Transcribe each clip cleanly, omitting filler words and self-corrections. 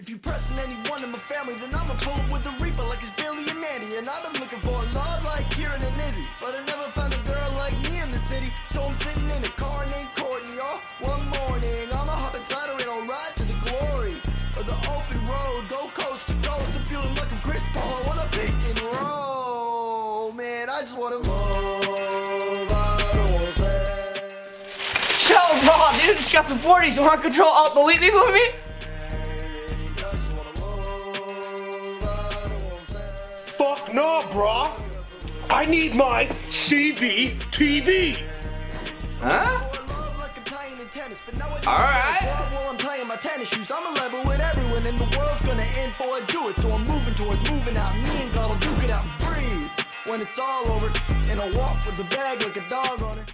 If you pressing anyone in my family, then I'ma pull up with the Reaper like it's Billy and Mandy. And I've been looking for a love like Kieran and Izzy, but I never found a girl like me in the city. So I'm sitting in a car named Courtney, y'all. One morning, I'ma hop inside her and I'll ride to the glory of the open road. Go coast to coast, I'm feeling like I'm Chris Paul. I wanna pick and roll, man. I just wanna move, I don't wanna say. Chill, bro, dude. Just got some 40s. You want to control alt delete these with me? Fuck no, brah. I need my CVTV. Huh? Alright. While I'm playing my tennis shoes, I'm a level with everyone, and the world's gonna end before I do it. So I'm moving towards moving out. Me and God will duke it out and breathe when it's all over. And I'll walk with the bag like a dog on it.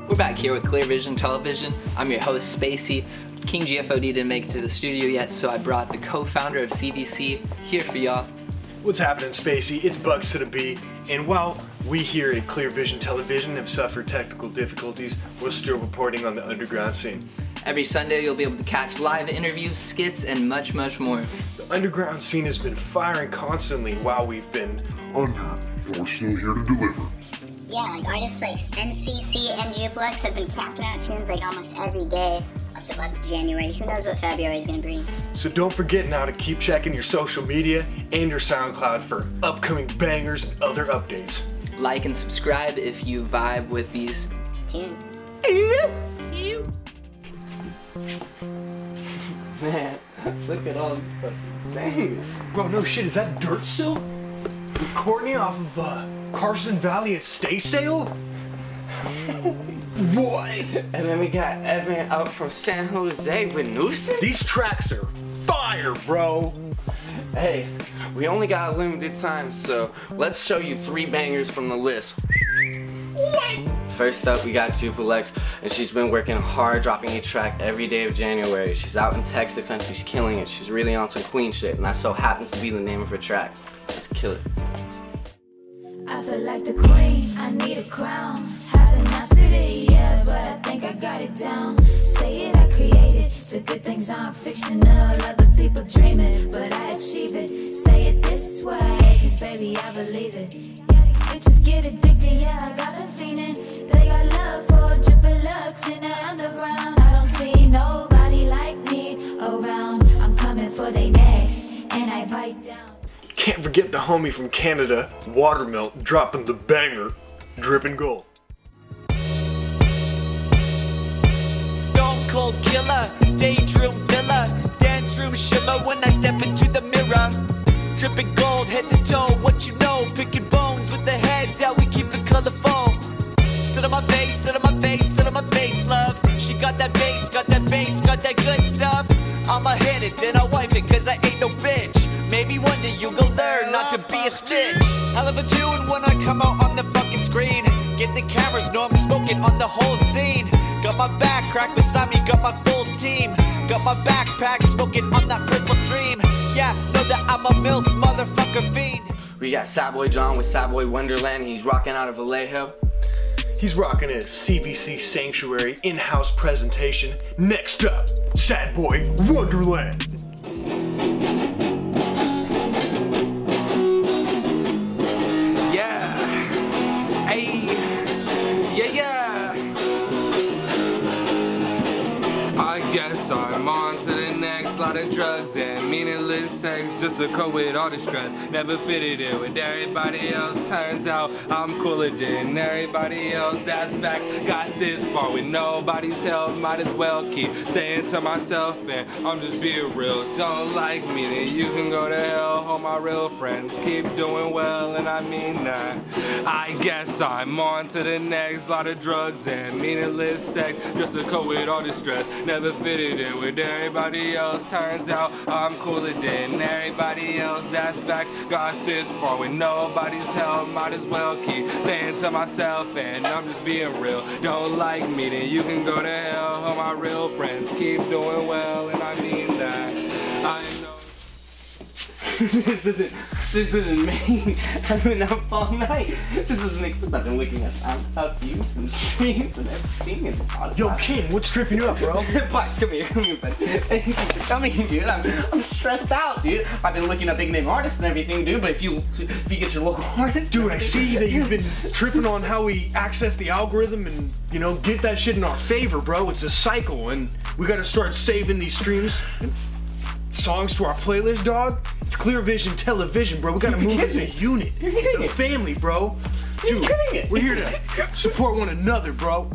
We're back here with Clear Vision Television. I'm your host, Spacey. King GFOD didn't make it to the studio yet, so I brought the co-founder of CBC here for y'all. What's happening, Spacey? It's Bucks to the B, and while we here at Clear Vision Television have suffered technical difficulties, we're still reporting on the underground scene. Every Sunday you'll be able to catch live interviews, skits, and much, much more. The underground scene has been firing constantly while we've been under, and we're still here to deliver. Yeah, like artists like NCC and Juplex have been cracking out tunes like almost every day up to about January. Who knows what February is gonna bring? So don't forget now to keep checking your social media and your SoundCloud for upcoming bangers and other updates. Like and subscribe if you vibe with these Tunes. Man, look at all these bangers. Bro, no shit, is that dirt still? With Courtney off of Carson Valley estate sale? What? And then we got Evan out from San Jose with Newsom. These tracks are fire, bro. Hey, we only got a limited time, so let's show you 3 bangers from the list. What? First up, we got Juplex, and she's been working hard, dropping a track every day of January. She's out in Texas and she's killing it. She's really on some queen shit, and that so happens to be the name of her track. Let's kill it. I feel like the queen, I need a crown. Haven't mastered it yet, but I think I got it down. Say it, I create it. The good things aren't fictional, other people dream it, but I achieve it. Say it this way, cause baby, I believe it. Yeah, these bitches get addicted, yeah, I got a feeling. They got love for Juplex in the underground. I don't see nobody like me around. I'm coming for they necks, and I bite down. Can't forget the homie from Canada, Watermelt, dropping the banger, Drippin' Gold. Stone cold killer, stage room filler, dance room shimmer when I step into the mirror. Dripping gold, head to toe, what you know, picking bones with the heads, how we keep it colorful. Sit on my face, sit on my face, sit on my face, love. She got that bass, got that bass, got that good stuff. I'ma hit it, then I'll wipe it, cause I ain't no bitch. Maybe one day you gon' learn not to be a stitch. Hell of a tune when I come out on the fucking screen. Get the cameras, know I'm smoking on the whole scene. Got my back crack beside me, got my full team. Got my backpack smoking on that purple dream. Yeah, know that I'm a MILF motherfucker fiend. We got Sadboy John with Sadboy Wonderland. He's rocking out of Vallejo. He's rocking his CVC Sanctuary in-house presentation. Next up, Sadboy Wonderland. Guess I'm on to the next. Lot of drugs and meaningless sex just to cope with all the stress. Never fitted in with everybody else. Turns out I'm cooler than everybody else. That's fact. Got this far with nobody's help. Might as well keep staying to myself, and I'm just being real. Don't like me, then you can go to hell. All my real friends keep doing well, and I mean that. I guess I'm on to the next. Lot of drugs and meaningless sex just to cope with all the stress. Never fitted in with everybody else. Turns out I'm cooler than everybody else. That's fact. Got this far with nobody's help. Might as well keep staying to myself, and I'm just being real. Don't like me, then you can go to hell. All my real friends keep doing well, and I mean that. I know. This isn't me. I've been up all night. This is me. I've been looking at SoundCloud views and streams and everything and Spotify. Yo, King, what's tripping you up, bro? Box, come here, buddy. Thank you for coming, dude. I'm stressed out, dude. I've been looking up big name artists and everything, dude. But if you get your local artist, Dude, I see that you've been tripping on how we access the algorithm and, you know, get that shit in our favor, bro. It's a cycle, and we gotta start saving these streams and songs to our playlist, dog. It's Clear Vision Television, bro. We gotta move as a unit. It's a family, bro. Dude, we're here to support one another, bro.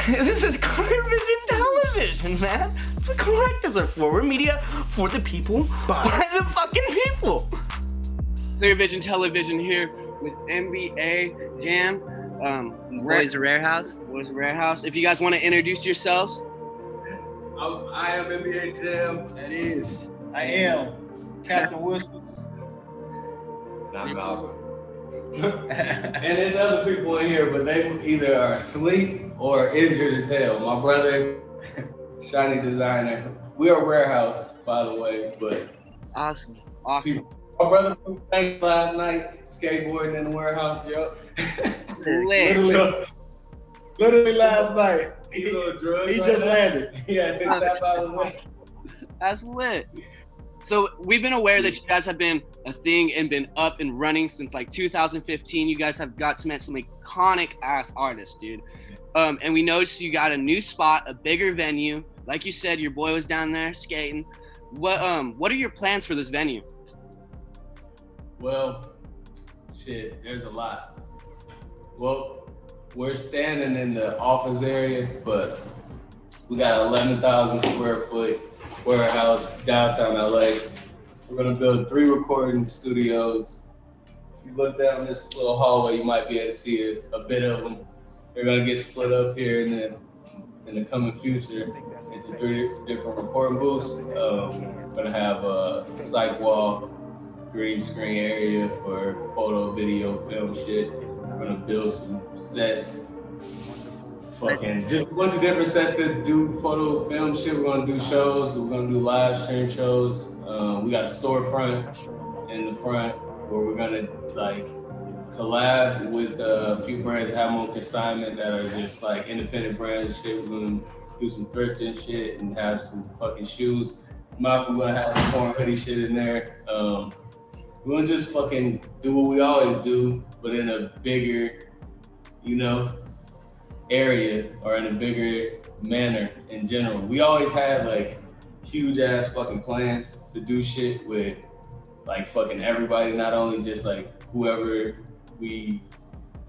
This is Clear Vision Television, man. That's what collectors are for. We're media for the people, by the fucking people. Clear Vision Television here with NBA Jam. Boys Rar3house. Boys Rar3house. If you guys want to introduce yourselves. I am NBA Jam. That is. I am Captain Whispers. I'm Malcolm. And there's other people in here, but they either are asleep or injured as hell. My brother, Shiny Designer. We are Rar3house, by the way, but Awesome. Awesome. my brother played last night, skateboarding in the warehouse. Yep. Lit. Literally last night. He's on drugs. He right just now. landed. Yeah, hit that by the way. That's lit. So we've been aware that you guys have been a thing and been up and running since like 2015. You guys have got to meet some iconic ass artists, dude. And we noticed you got a new spot, a bigger venue. Like you said, your boy was down there skating. What are your plans for this venue? Well, shit, there's a lot. Well, we're standing in the office area, but we got 11,000 square foot warehouse downtown LA. We're gonna build 3 recording studios. If you look down this little hallway, you might be able to see a bit of them. They're gonna get split up here and then in the coming future. It's 3 different recording booths. We're gonna have a psych wall, green screen area for photo, video, film shit. We're gonna build some sets. Fucking just a bunch of different sets to do photo, film shit. We're gonna do shows. We're gonna do live stream shows. We got a storefront in the front where we're gonna like collab with a few brands that have them on consignment that are just like independent brands and shit. We're gonna do some thrifting shit and have some fucking shoes. Malcolm, we're gonna have some porn hoodie shit in there. We're gonna just fucking do what we always do, but in a bigger, you know, area or in a bigger manner in general. We always had like huge ass fucking plans to do shit with like fucking everybody, not only just like whoever we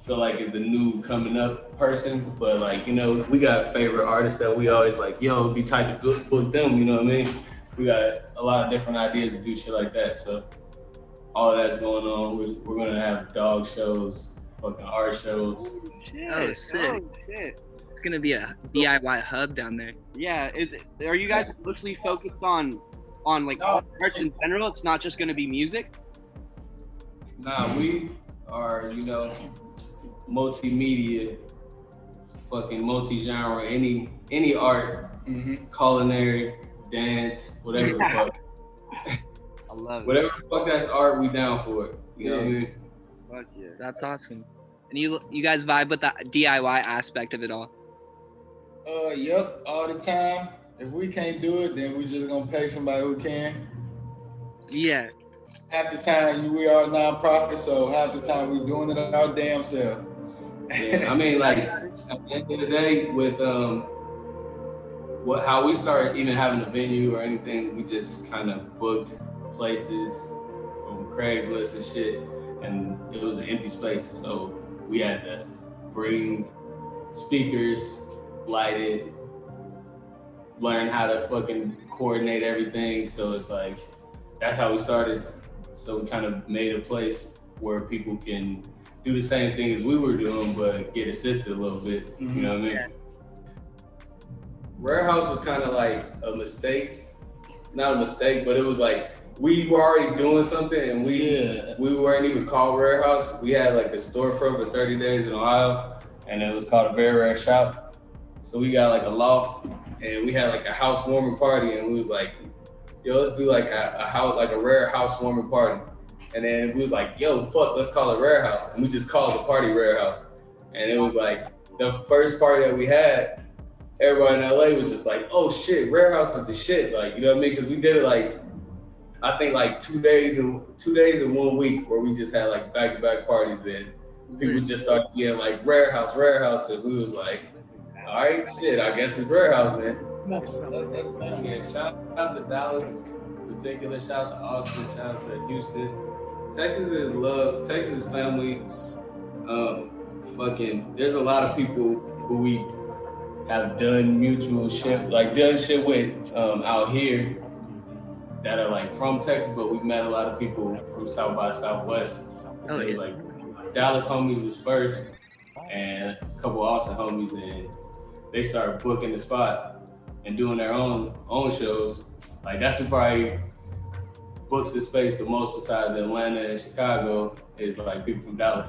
feel like is the new coming up person, but like, you know, we got favorite artists that we always like, yo, it'd be tight to book them, you know what I mean? We got a lot of different ideas to do shit like that, so all of that's going on. We're gonna have dog shows, fucking art shows. Oh, sick. Oh, shit. It's gonna be a DIY hub down there. Yeah. Are you guys mostly focused on like arts in general? It's not just gonna be music? Nah, we are, you know, multimedia, fucking multi-genre, any art, culinary, dance, whatever the fuck. I love it. Whatever the fuck that's art, we down for it. You know what I mean? Fuck yeah. That's awesome. And you guys vibe with the DIY aspect of it all. Yep, all the time. If we can't do it, then we just gonna pay somebody who can. Yeah. Half the time we are a nonprofit, so half the time we doing it our damn self. Yeah, I mean, like, at the end of the day, with how we started even having a venue or anything, we just kind of booked places from Craigslist and shit, and it was an empty space, so we had to bring speakers, light it, learn how to fucking coordinate everything. So it's like, that's how we started. So we kind of made a place where people can do the same thing as we were doing, but get assisted a little bit. You know what I mean? Yeah. Rar3house was kind of like a mistake. Not a mistake, but it was like, we were already doing something and we weren't even called Rar3house. We had like a storefront for 30 days in Ohio, and it was called a Very Rare Shop. So we got like a loft and we had like a housewarming party, and we was like, yo, let's do like a house, like a rare housewarming party. And then we was like, yo, fuck, let's call it Rare House. And we just called the party Rare House. And it was like the first party that we had, everybody in LA was just like, oh shit, Rare House is the shit. Like, you know what I mean? Because we did it like, I think like 2 days and 1 week where we just had like back-to-back parties and people just started being like Rare House. And we was like, all right, shit, I guess it's Rare House, man. That's Yeah, shout out to Dallas in particular, shout out to Austin, shout out to Houston. Texas is love, Texas is family. There's a lot of people who we have done mutual shit, like done shit with out here that are like from Texas, but we've met a lot of people from South by Southwest. Oh, yeah. Like Dallas homies was first, and a couple Austin homies, and they started booking the spot and doing their own shows. Like that's who probably books the space the most besides Atlanta and Chicago is like people from Dallas.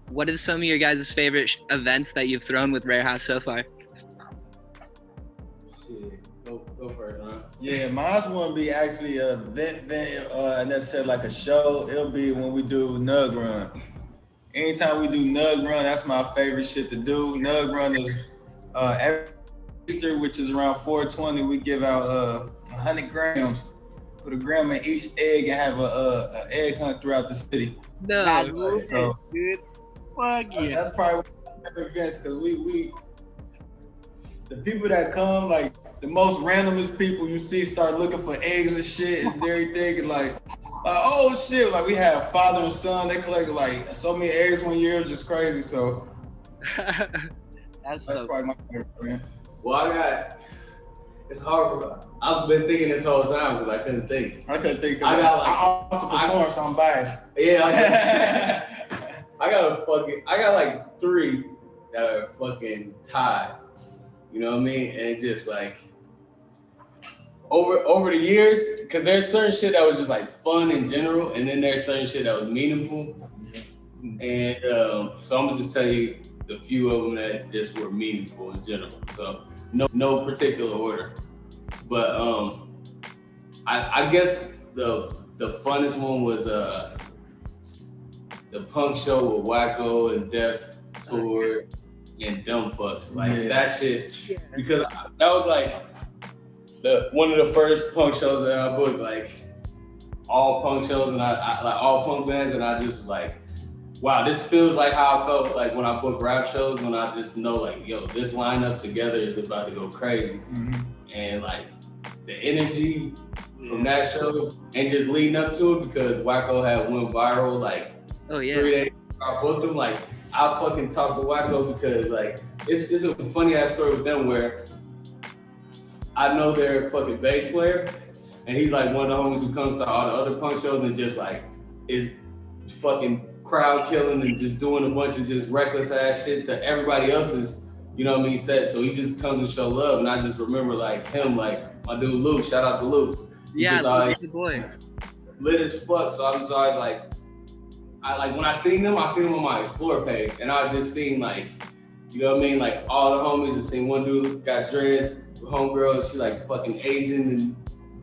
What are some of your guys' favorite events that you've thrown with Rar3house so far? Shit, go first, man. Yeah, mine's wouldn't be actually a event, necessarily like a show. It'll be when we do Nug Run. Anytime we do Nug Run, that's my favorite shit to do. Nug Run is every Easter, which is around 420. We give out 100 grams. Put a gram in each egg and have a egg hunt throughout the city. No, So, dude. Fuck yeah. that's probably one of my favorite events because we the people that come, like the most randomest people you see start looking for eggs and shit and everything, and like oh shit, like we had father and son, they collected like so many eggs one year, just crazy. So That's probably my favorite, man. Well, it's hard for, I've been thinking this whole time because I couldn't think. I couldn't think. I Also perform, so I'm biased. Yeah, I got like 3 that are fucking tied. You know what I mean? And it just like over the years, because there's certain shit that was just like fun in general, and then there's certain shit that was meaningful. And so I'm gonna just tell you the few of them that just were meaningful in general. So no particular order, but I guess the funnest one was the punk show with Wacko and Def Tour and Dumb Fucks. Like that shit, because that was like one of the first punk shows that I booked, like all punk shows, and I like all punk bands, and I just was like, wow, this feels like how I felt like when I book rap shows, when I just know like, yo, this lineup together is about to go crazy. And like the energy from that show and just leading up to it, because Wacko had went viral like 3 days I booked him. Like I fucking talked to Wacko because like it's a funny ass story with them where I know their fucking bass player, and he's like one of the homies who comes to all the other punk shows and just like is fucking crowd killing and just doing a bunch of just reckless ass shit to everybody else's, you know what I mean, set. So he just comes to show love, and I just remember like him, like my dude Luke, shout out to Luke. Yeah, Luke's the boy. Lit as fuck. So I'm just always like, when I seen them on my Explore page, and I just seen like, you know what I mean, like all the homies. I seen one dude got dreads, homegirl, she like fucking Asian and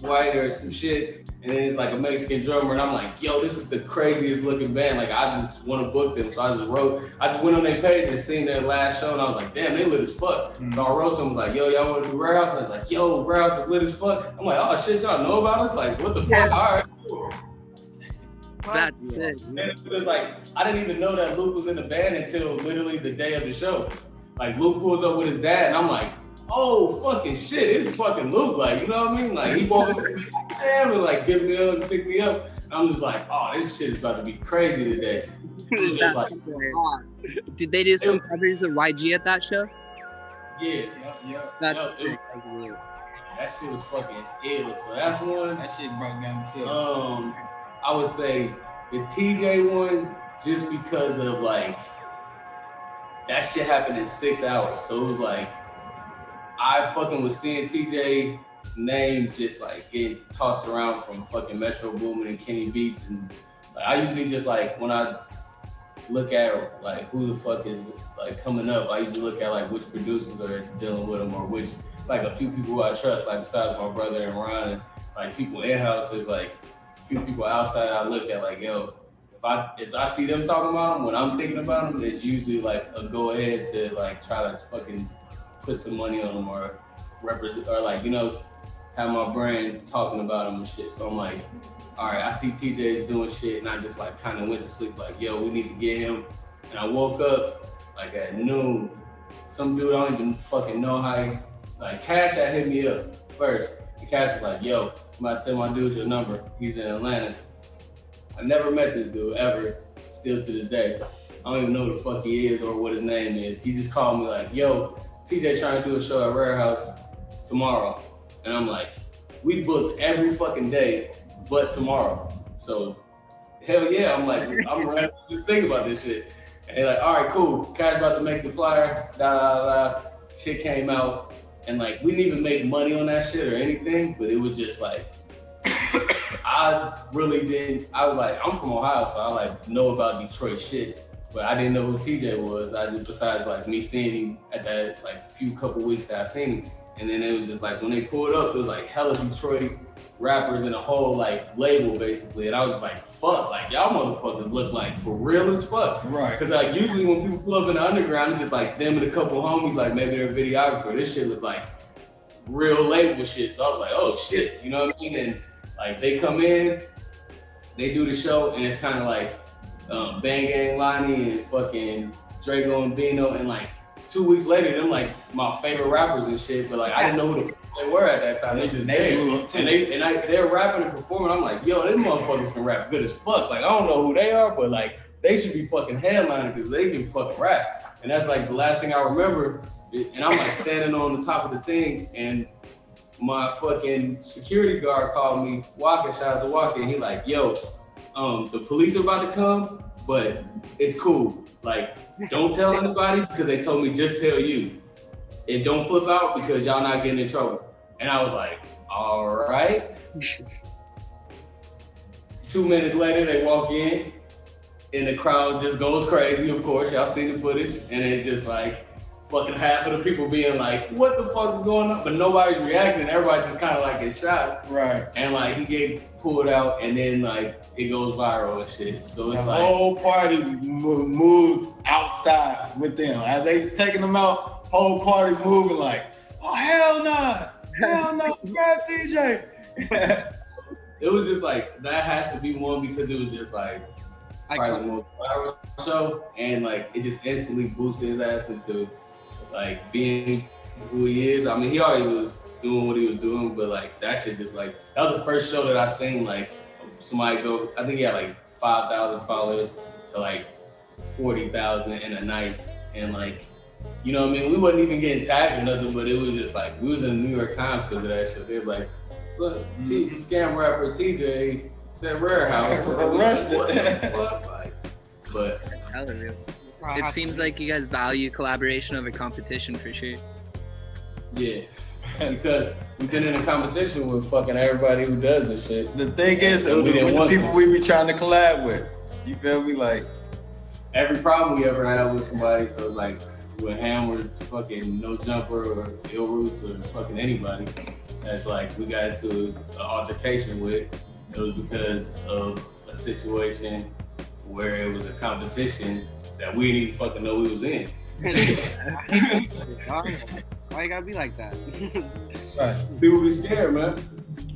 white or some shit. And then it's like a Mexican drummer, and I'm like, yo, this is the craziest looking band. Like, I just want to book them. So I just went on their page and seen their last show, and I was like, damn, they lit as fuck. So I wrote to them, like, yo, y'all want to do Rar3house? And I was like, yo, Rar3house is lit as fuck. I'm like, oh shit, y'all know about us? Like, what the fuck? All right, cool. That's sick. And it was like, I didn't even know that Luke was in the band until literally the day of the show. Like, Luke pulls up with his dad, and I'm like, oh, fucking shit, this is fucking Luke, like, you know what I mean? Like, he walks up to me, damn, and like, gives me up and pick me up. And I'm just like, oh, this shit is about to be crazy today. Just like, did they do some covers of YG at that show? Yeah. That's sick. That shit was fucking ill. So that's one. That shit brought down the city. I would say the TJ one, just because of like, that shit happened in 6 hours. So it was like, I fucking was seeing TJ name just like get tossed around from fucking Metro Boomin and Kenny Beats, and like, I usually just like when I look at like who the fuck is like coming up, I usually look at like which producers are dealing with them, or which it's like a few people who I trust, like besides my brother and Ryan. like people in house. There's like a few people outside I look at like, yo, if I see them talking about them, when I'm thinking about them, it's usually like a go ahead to like try to fucking put some money on them or represent or like, you know, have my brain talking about them and shit. So I'm like, all right, I see TJ's doing shit, and I just like kind of went to sleep like, yo, we need to get him. And I woke up like at noon. Some dude I don't even fucking know how he, like Cash had hit me up first. And Cash was like, yo, I'm about to send my dude your number. He's in Atlanta. I never met this dude ever, still to this day. I don't even know who the fuck he is or what his name is. He just called me like, yo, TJ trying to do a show at Rar3house tomorrow. And I'm like, we booked every fucking day but tomorrow. So hell yeah, I'm like, I'm ready to just think about this shit. And they're like, all right, cool. Cash about to make the flyer, Shit came out. And like, we didn't even make money on that shit or anything, but it was just like, I really didn't, I was like, I'm from Ohio, so I like know about Detroit shit, but I didn't know who TJ was. I just, besides like me seeing him at that like few couple weeks that I seen him. And then it was just like, when they pulled up, it was like hella Detroit rappers in a whole like label basically. And I was just like, fuck, like y'all motherfuckers look like for real as fuck. Right. Cause like usually when people pull up in the underground, it's just like them and a couple homies, like maybe they're a videographer. This shit looked like real label shit. So I was like, oh shit, you know what I mean? And like they come in, they do the show, and it's kind of like Bang Gang Lonnie and fucking Drago and Bino, and like 2 weeks later, them like my favorite rappers and shit. But like I didn't know who the fuck they were at that time. They just there, they're rapping and performing. I'm like, yo, these motherfuckers can rap good as fuck. Like I don't know who they are, but like they should be fucking headlining because they can fucking rap. And that's like the last thing I remember. And I'm like standing on the top of the thing, and my fucking security guard called me, Walker, shout out to Walker, and he like, yo, the police are about to come, but it's cool. Like, don't tell anybody because they told me just tell you. And don't flip out because y'all not getting in trouble. And I was like, all right. 2 minutes later, they walk in, and the crowd just goes crazy, of course. Y'all seen the footage, and it's just like, fucking half of the people being like, what the fuck is going on? But nobody's reacting. Everybody just kind of like is shocked. Right. And like he get pulled out, and then like it goes viral and shit. So it's the like whole party moved outside with them. As they taking them out, whole party moving like, oh hell no, grab TJ. It was just like, that has to be one because it was just like probably the most viral show, and like it just instantly boosted his ass into like being who he is. I mean, he already was doing what he was doing, but like that shit just like, that was the first show that I seen like somebody go, I think he had like 5,000 followers to like 40,000 in a night. And like, you know what I mean? We wasn't even getting tagged or nothing, but it was just like, we was in the New York Times because of that shit. It was like, scam rapper TJ said Rar3house. Arrested. What the fuck? Like, but hella real. It seems like you guys value collaboration over competition for sure. Yeah, because we've been in a competition with fucking everybody who does this shit. The thing is, with the people we be trying to collab with, you feel me? Like every problem we ever had with somebody, so it's like with Ham or fucking No Jumper or Ill Roots or fucking anybody, that's like we got into an altercation with, it was because of a situation where it was a competition that we didn't even fucking know we was in. Why you gotta be like that? Right. People be scared, man.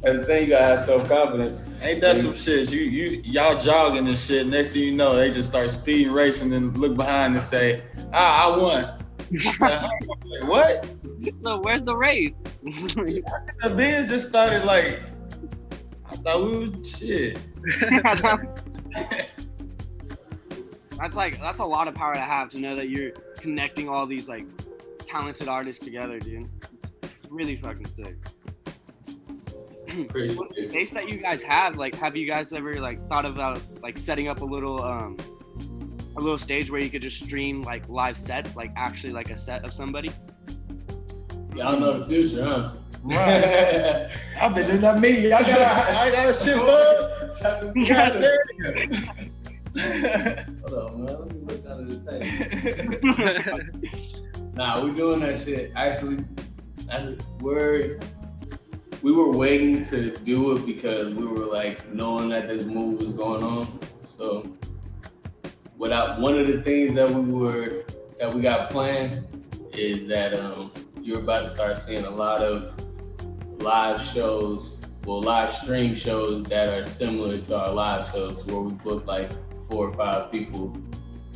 That's the thing, you gotta have self-confidence. Ain't that some shit? Y'all jogging and shit, next thing you know, they just start speed racing and look behind and say, I won. Like, what? No, where's the race? The band just started like, I thought we was shit. That's a lot of power to have, to know that you're connecting all these like talented artists together, dude. It's really fucking sick. The space that you guys have, like, have you guys ever like thought about like setting up a little stage where you could just stream like live sets, like actually like a set of somebody? Y'all know the future, huh? Right. I've been doing that me. I got a shit bug. Hold on, man. Let me look under the table. Nah, we doing that shit. Actually, we're we were waiting to do it because we were like knowing that this move was going on. So one of the things that we got planned is that you're about to start seeing a lot of live stream shows that are similar to our live shows, where we book like 4 or 5 people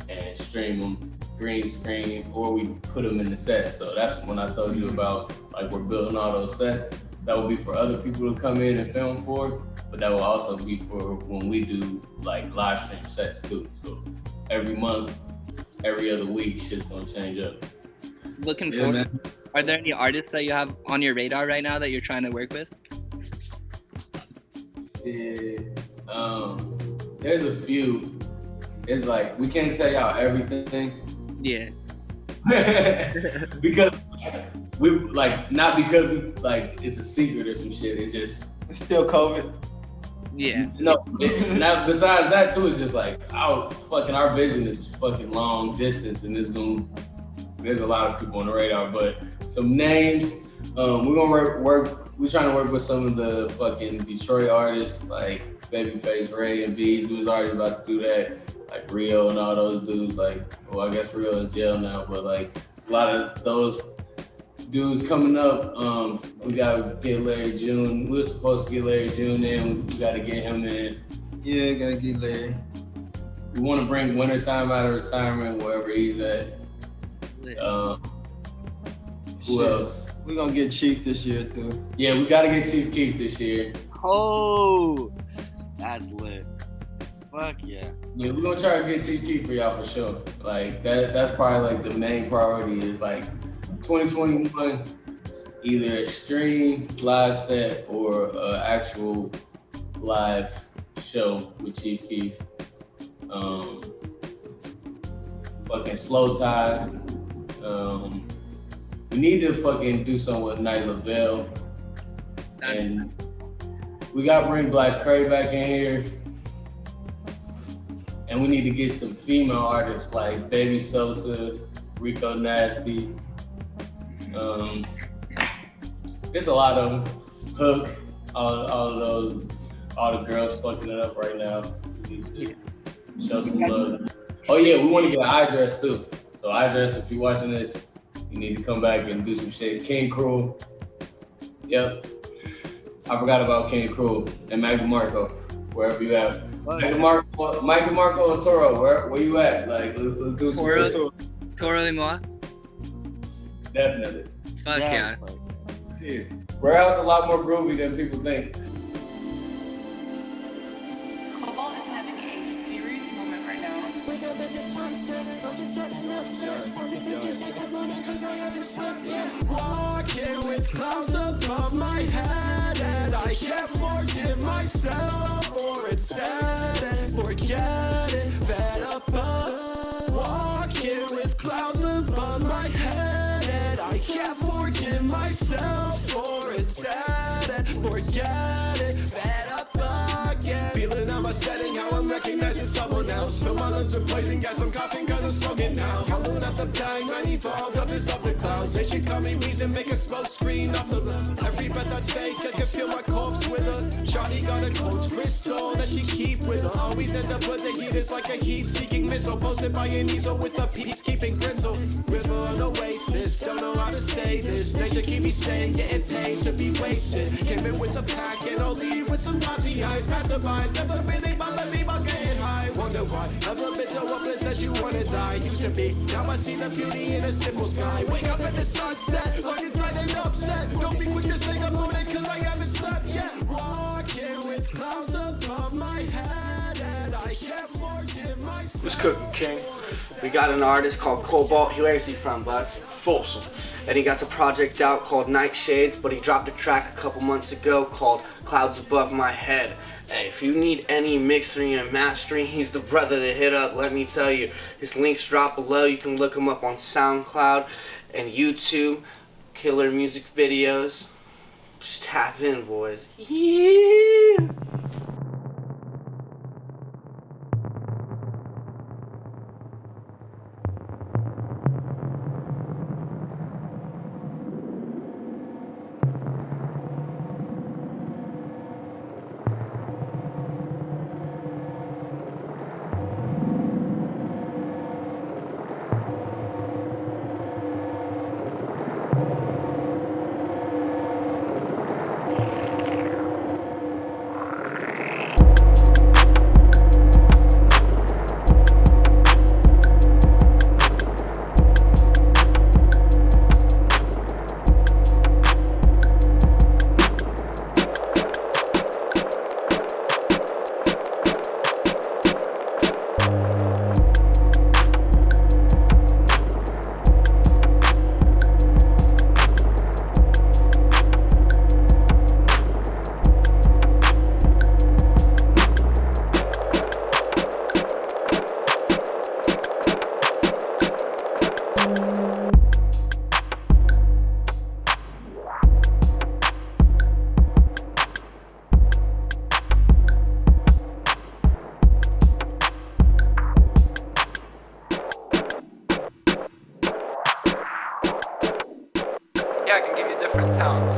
and stream them green screen, or we put them in the sets. So that's when I told you about, like, we're building all those sets. That will be for other people to come in and film for, but that will also be for when we do like live stream sets too. So every month, every other week, shit's gonna change up. Looking forward. Man. Are there any artists that you have on your radar right now that you're trying to work with? Yeah, there's a few. It's like, we can't tell y'all everything. Yeah. Because we like, not because we like it's a secret or some shit. It's just, it's still COVID. Yeah. No. Now besides that too, it's just like our vision is fucking long distance, and there's a lot of people on the radar. But some names, we're gonna work. We're trying to work with some of the fucking Detroit artists like Babyface Ray and Bees, who's already about to do that. Like Rio and all those dudes, like, well, I guess Rio in jail now, but like a lot of those dudes coming up. We gotta get Larry June. We were supposed to get Larry June in. We gotta get him in. Yeah, gotta get Larry. We want to bring Wintertime out of retirement, wherever he's at. Who else? We're gonna get Chief this year too. Yeah, we gotta get Chief Keef this year. Oh, that's lit. Fuck yeah. Yeah, we're gonna try to get Chief Keef for y'all for sure. Like that's probably like the main priority is like 2021, either a stream, live set, or actual live show with Chief Keef. Fucking Slow Tide. We need to fucking do something with Night Lavelle. And we gotta bring Black Cray back in here. And we need to get some female artists like Baby Sosa, Rico Nasty. There's a lot of them. Hook, all of those, all the girls fucking it up right now. We need to show some love. Oh yeah, we want to get an iDress too. So iDress, if you're watching this, you need to come back and do some shit. King Cruel. Yep. I forgot about King Cruel and Maggie Marco, wherever you at. Maggie Marco and Toro, where you at? Like, let's do some shit. Toro y Moa? Definitely. Fuck yeah. Yeah. Rar3house is a lot more groovy than people think. Cobalt is having a serious moment right now. Wake up at the sunset, don't set enough set. Only think you say that morning cause I haven't slept yet. Walking with clouds above my head, and I can't forgive myself, or it's sad and forget it. Fed up of walking with clouds above my head, and I can't forgive myself, or it's sad and forget it. Fed up again. Feeling I'm setting how I'm recognizing someone else. Fill my lungs with poison gas, I'm coughing cause I'm smoking now. Howling up the bang, I evolved up this up the clouds. They should call me reason, make a smoke screen off the left. Every breath I take, I can feel my corpse with her. Shawty got a cold crystal that she keep with her. Always end up with the heat, it's like a heat-seeking missile. Posted by an easel with a peacekeeping bristle. River on oasis, don't know how to say this. Nature keep me sane, getting paid to be wasted. Came in with a pack and I'll leave with some Nazi eyes. Passerbys, never really bother me about getting high. Wonder why, never been so hopeless that you wanna die. Used to be, now I see the beauty in a simple sky. Wake up at the sunset, look inside and upset. Don't be quick to say I'm on it cause I haven't slept yet. Walking with clouds above my head, and I can't forgive myself. What's cooking, King? We got an artist called Cobalt. Where's he from, Bucks? Folsom. And he got a project out called Nightshades, but he dropped a track a couple months ago called Clouds Above My Head. Hey, if you need any mixing and mastering, he's the brother to hit up, let me tell you. His links drop below. You can look him up on SoundCloud and YouTube. Killer music videos. Just tap in, boys. Yeah! Yeah, I can give you different sounds.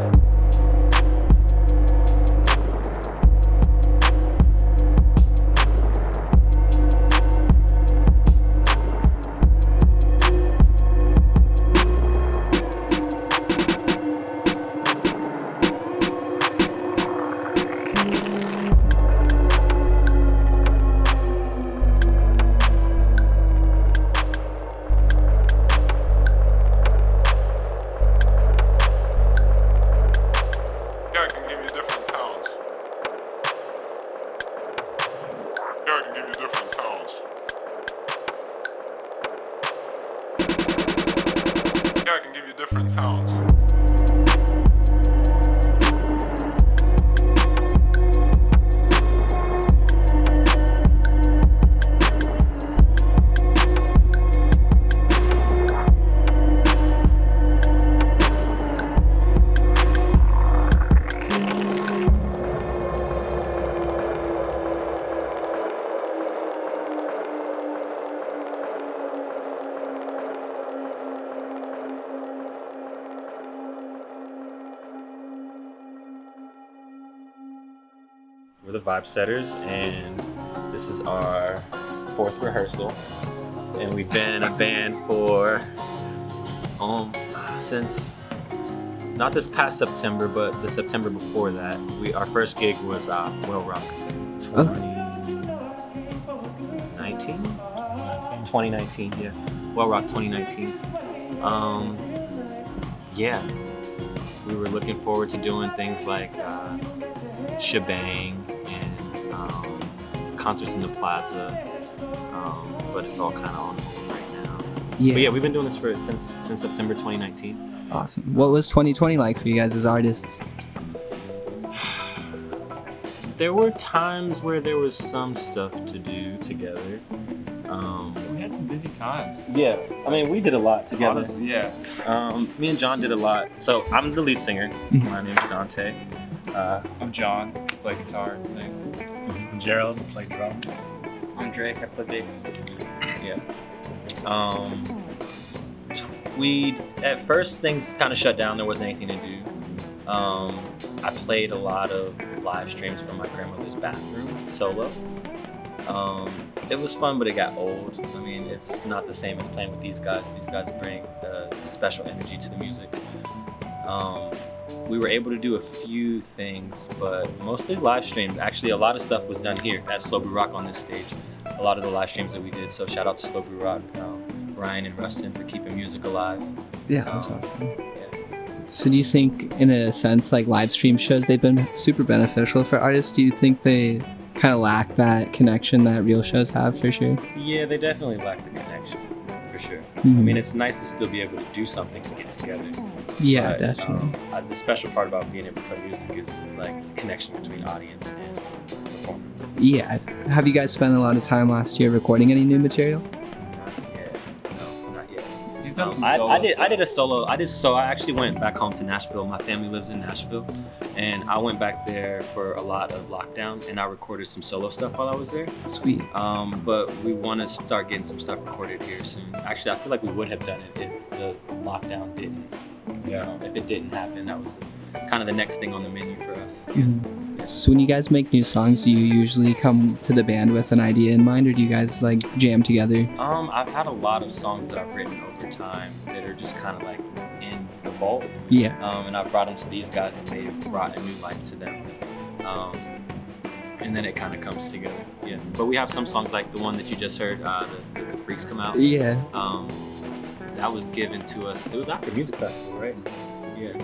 We're the VibeSetters, and this is our 4th rehearsal. And we've been a band for since not this past September, but the September before that. Our first gig was Well Rock 2019, yeah. Well Rock 2019. Yeah, we were looking forward to doing things like Shebang and concerts in the plaza, but it's all kind of on hold right now. Yeah. But yeah, we've been doing this since September 2019. Awesome. What was 2020 like for you guys as artists? There were times where there was some stuff to do together. We had some busy times. Yeah, I mean, we did a lot together. Honestly, yeah. Me and John did a lot. So I'm the lead singer. My name's Dante. I'm John, play guitar and sing. I'm Gerald, play drums. I'm Drake, I play bass. Yeah. We at first things kind of shut down. There wasn't anything to do. I played a lot of live streams from my grandmother's bathroom solo. It was fun, but it got old. I mean, it's not the same as playing with these guys. These guys bring a special energy to the music. We were able to do a few things, but mostly live streams. Actually, a lot of stuff was done here at Slow Brew Rock on this stage. A lot of the live streams that we did. So shout out to Slow Brew Rock, Ryan and Rustin for keeping music alive. Yeah, that's awesome. Yeah. So do you think, in a sense, like live stream shows, they've been super beneficial for artists? Do you think they kind of lack that connection that real shows have, for sure? Yeah, they definitely lack the connection, for sure. I mean, it's nice to still be able to do something and get together. Yeah, but, definitely. The special part about being able to play music is like the connection between audience and performer. Yeah. Have you guys spent a lot of time last year recording any new material? He's done some I did a solo. I actually went back home to Nashville. My family lives in Nashville, and I went back there for a lot of lockdown, and I recorded some solo stuff while I was there. Sweet. But we want to start getting some stuff recorded here soon. Actually, I feel like we would have done it if the lockdown didn't. If it didn't happen, that was kind of the next thing on the menu for us. So when you guys make new songs, do you usually come to the band with an idea in mind, or do you guys like jam together? I've had a lot of songs that I've written over time that are just kind of like in the vault. Yeah. And I've brought them to these guys, and they've brought a new life to them. And then it kind of comes together. Yeah. But we have some songs like the one that you just heard, the Freaks Come Out. Yeah. That was given to us. It was after Music Festival, right? Yeah.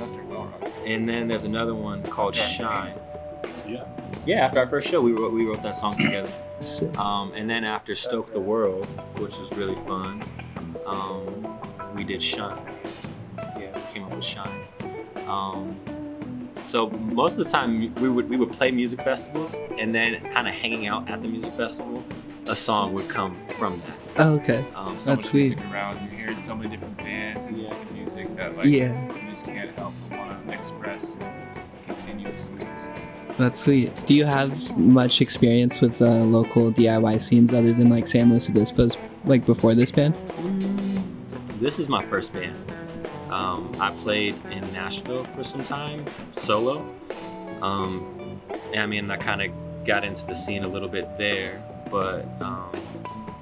And then there's another one called Shine. Yeah, after our first show, we wrote that song together. And then after Stoke the World, which was really fun, we did Shine. Yeah, we came up with Shine. So most of the time we would play music festivals, and then kind of hanging out at the music festival, a song would come from that. Oh, okay. That's sweet. Around, you're hearing so many different bands and different music that like you just can't help but want to express continuously. So. That's sweet. Do you have much experience with local DIY scenes other than like San Luis Obispo's, like before this band? This is my first band. I played in Nashville for some time, solo. And I mean, I kind of got into the scene a little bit there, but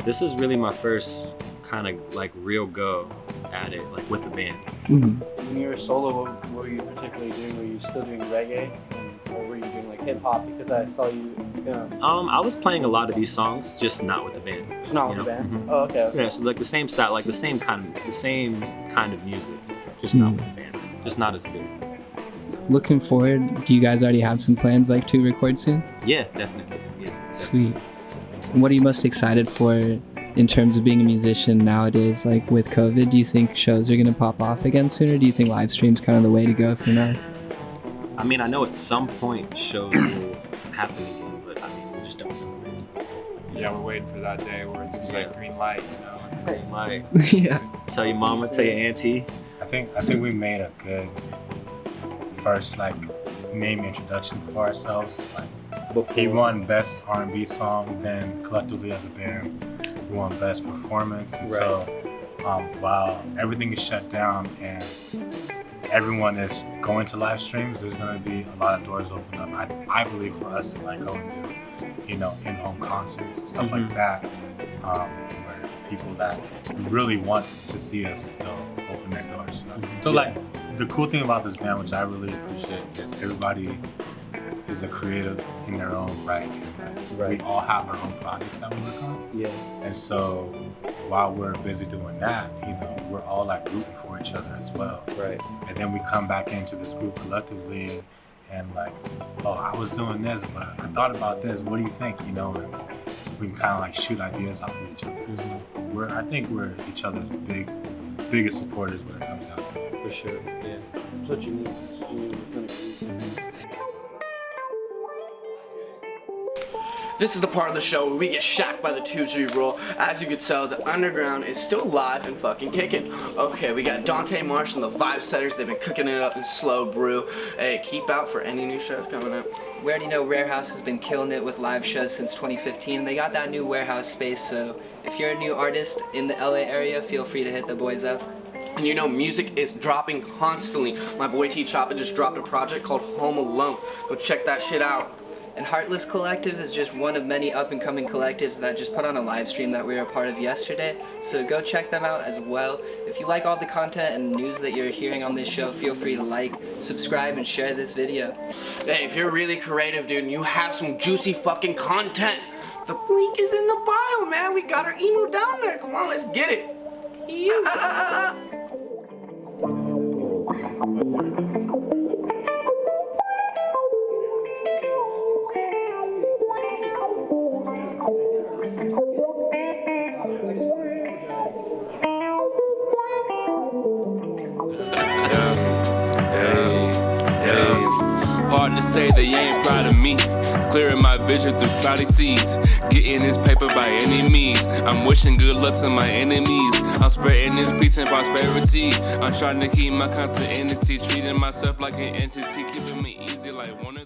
this is really my first kind of like real go at it, like with a band. When you were solo, what were you particularly doing? Were you still doing reggae, or were you doing like hip hop? Because I saw you. I was playing a lot of these songs, just not with the band. Just not with the band. Oh, okay. Yeah, so like the same style, like the same kind of music, just not with the band, just not as big. Looking forward, do you guys already have some plans like to record soon? Yeah, definitely. Yeah. Sweet. And what are you most excited for in terms of being a musician nowadays? Like with COVID, do you think shows are gonna pop off again soon, or do you think live stream's kind of the way to go for now? I mean, I know at some point shows will happen again, but I mean, we just don't know. Yeah, we're waiting for that day where it's just like green light, you know. Green light. Yeah. Tell your mama, tell your auntie. I think we made a good first like name introduction for ourselves. Like he won best R&B song, then collectively as a band we won best performance. And so while everything is shut down and everyone is going to live streams, there's going to be a lot of doors open up. I believe for us to like go and do, you know, in-home concerts, stuff like that, where people that really want to see us, they'll open their doors. So like the cool thing about this band, which I really appreciate, is everybody is a creative in their own right. We all have our own projects that we work on. Yeah. And so while we're busy doing that, you know, we're all like rooting for each other as well. Right. And then we come back into this group collectively and like, oh, I was doing this, but I thought about this. What do you think? You know, and we can kind of like shoot ideas off of each other. So I think we're each other's biggest supporters when it comes down to it. For sure. Yeah. That's what you need. That's what you need. This is the part of the show where we get shocked by the 2-3 rule. As you can tell, the underground is still live and fucking kicking. Okay, we got Dante Marsh and the VibeSetters. They've been cooking it up in slow brew. Hey, keep out for any new shows coming up. We already know Rar3house has been killing it with live shows since 2015. They got that new warehouse space, so if you're a new artist in the LA area, feel free to hit the boys up. And you know, music is dropping constantly. My boy T Choppa just dropped a project called Home Alone. Go check that shit out. And Heartless Collective is just one of many up-and-coming collectives that just put on a live stream that we were a part of yesterday, so go check them out as well. If you like all the content and news that you're hearing on this show, feel free to like, subscribe, and share this video. Hey, if you're really creative, dude, and you have some juicy fucking content, the link is in the bio, man. We got our email down there. Come on, let's get it. Hard to say they ain't proud of me. Clearing my vision through cloudy seas. Getting this paper by any means. I'm wishing good luck to my enemies. I'm spreading this peace and prosperity. I'm trying to keep my constant entity. Treating myself like an entity. Keeping me easy like one